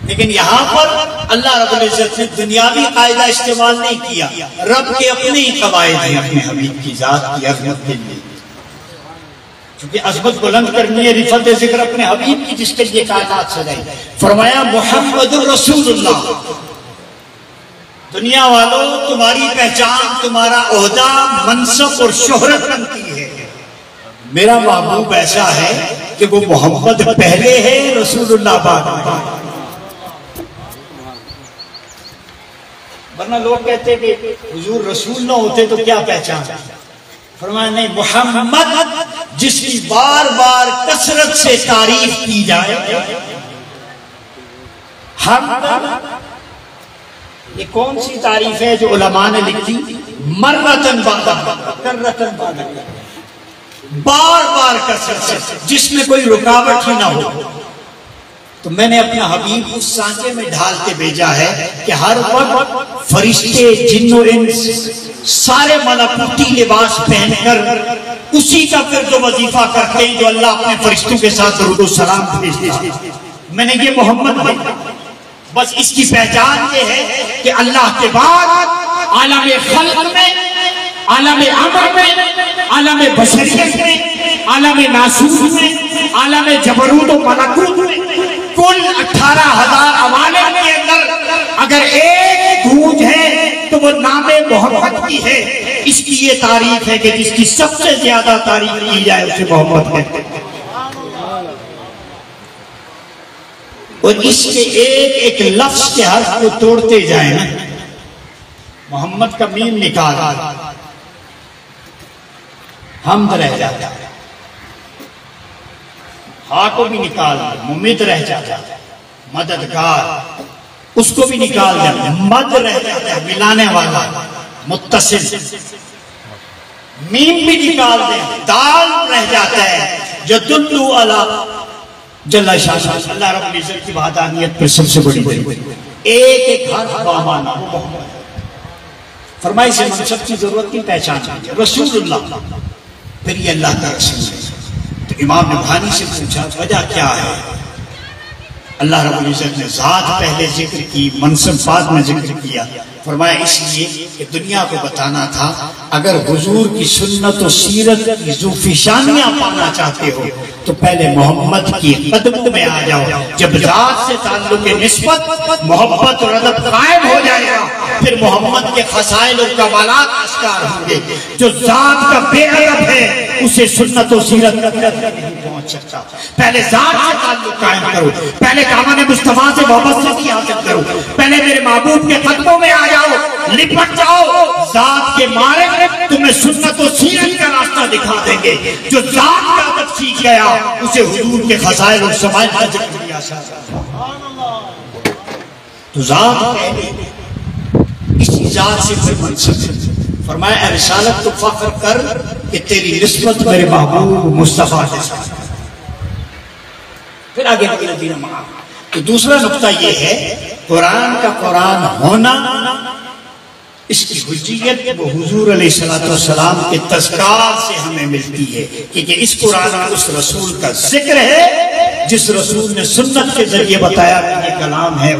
लेकिन यहाँ पर अल्लाह रब्बुल इज्जत ने दुनियावी कायदा इस्तेमाल नहीं किया, रब के अपने ही कवायद हैं अपने हबीब की जात की अजमत के लिए। क्योंकि अजमत बुलंद करनी है, रिफत जिक्र अपने हबीब की, जिसके लिए कायनात सजाई। फरमाया मुहम्मदुर रसूलुल्लाह, दुनिया वालों तुम्हारी पहचान, तुम्हारा ओहदा, मनसब और शोहरत बनती है। मेरा महबूब ऐसा है कि वो मोहम्मद पहले है, रसूलुल्लाह बाद में। वरना लोग कहते कि हुजूर रसूल ना होते तो क्या पहचान। फरमाया नहीं, मोहम्मद जिसकी बार बार कसरत से तारीफ की जाए, हम ये कौन सी तारीफ है जो उलमा ने लिखी? मर्रतन बादा कररतन बादा, बार बार कसरत से, जिसमें कोई रुकावट ही ना हो। तो मैंने अपना हबीब उस सांचे में ढाल के भेजा है कि हर वक्त फरिश्ते, जिन्नो इंस सारे मलाकुती लिबास पहनकर उसी का फिर जो वजीफा करते हैं जो अल्लाह अपने फरिश्तों के साथ दरूद और सलाम भेजते हैं। मैंने ये मोहम्मद भेजा, बस इसकी पहचान ये है कि अल्लाह के बाद आलम खल्क में, आलम अमर में, आलम बशरियत में, आलम नासूर में, आलम जबरूत और मलकूत में कुल 18,000 अवालिम के अंदर अगर एक गूंज है तो वो नामे मोहम्मद की है। इसकी ये तारीफ है कि जिसकी सबसे ज्यादा तारीफ की जाए उसे मोहम्मद कहते हैं। और इसके एक एक लफ्ज के हर्फ को तोड़ते जाए ना, मोहम्मद का मीम निकाल हमद रह जाता है, हा को भी निकाल, मुमिद रह जाता है, मददगार उसको भी निकाल जाते, मद रह जाता है, मिलाने वाला, मुत्तसिल, मीम भी निकाल दे, दाल रह जाता है, यदुल्लु अला जल्ला शाह। अल्लाह रब्बुल इज्जत की वहदानियत पर सबसे बड़ी एक एक हर्फ बामाना फरमाई से मनसब की जरूरत की पहचान रसूलुल्लाह, फिर ये अल्लाह का रसूल है। तो इमाम नबहानी से पूछा वजह क्या है? अल्लाह रब्बुल इज्जत ने जात पहले जिक्र की, मनसब बाद में जिक्र किया। फरमाया इसलिए कि दुनिया को बताना था अगर हुजूर की सुन्नत और सीरत की ज़ुफ़िशानियां पाना चाहते हो तो पहले मोहम्मद की खिदमत में आ जाओ। जब जात से ताल्लुक निस्बत, मोहब्बत और अदब कायम हो जाएगा, फिर मोहम्मद के खसाइल और कमालात आस्कार होंगे। जो जात का बेअदब है उसे सुन्नत और सीरत नहीं पहुंच सकता। पहले जात से ताल्लुक कायम करो, पहले दामन मुस्तफा से मोहब्बत हासिल करो, पहले मेरे महबूब के कदमों में आ जाओ, लिपट जाओ। जात के मारे तुम्हें सुन्नत और सीरत का रास्ता दिखा देंगे। जो जात का अदब सीख गया उसे हुजूर के खसाइल और समाइल का जिक्र किया जाता। तो जात पहले, इसी जात से फिर मनसब। फरमाया रिसालत तो फख्र कर कि तेरी निस्बत मेरे महबूब मुस्तफा के साथ। फिर आगे तो दूसरा नुक्ता ये है कुरान का कुरान होना, इसकी हुज्जियत वो हुजूर अलैहिस्सलाम के तज़किर से हमें मिलती है क्योंकि इस कुरान में उस रसूल का जिक्र है जिस रसूल ने सुन्नत के जरिए बताया कि ये कलाम है।